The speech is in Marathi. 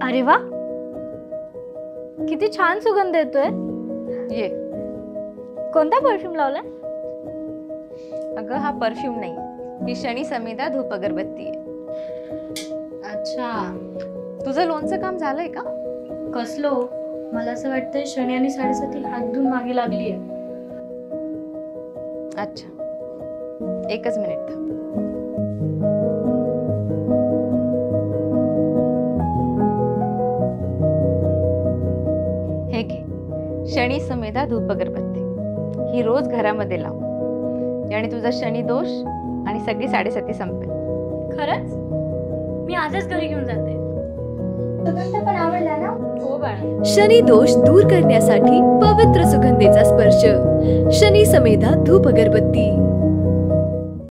अरे वा, किती छान सुगंध येतोय. ये. कोणता परफ्यूम लावलाय? अगं हा परफ्यूम नाही, ही शनी समिधा धूप अगरबत्ती आहे. अच्छा. तुझं लोणचं काम झालंय का? कसलो? मला असं वाटतंय शनी आणि साडेसाती हात धुवून मागे लागलीये. अच्छा, एकच मिनिट थांब. हे घे, शनी समेधा धूप अगरबत्ती. ही रोज घरामध्ये लाव, याने तुझा शनी दोष आणि सगळी साडेसाती संपेल. खरंच? मी आजच घरी घेऊन जाते. सुगंध पण आवडला ना? हो बाळा. शनी दोष दूर करण्यासाठी पवित्र सुगंधेचा स्पर्श. शनी समेधा धूप अगरबत्ती.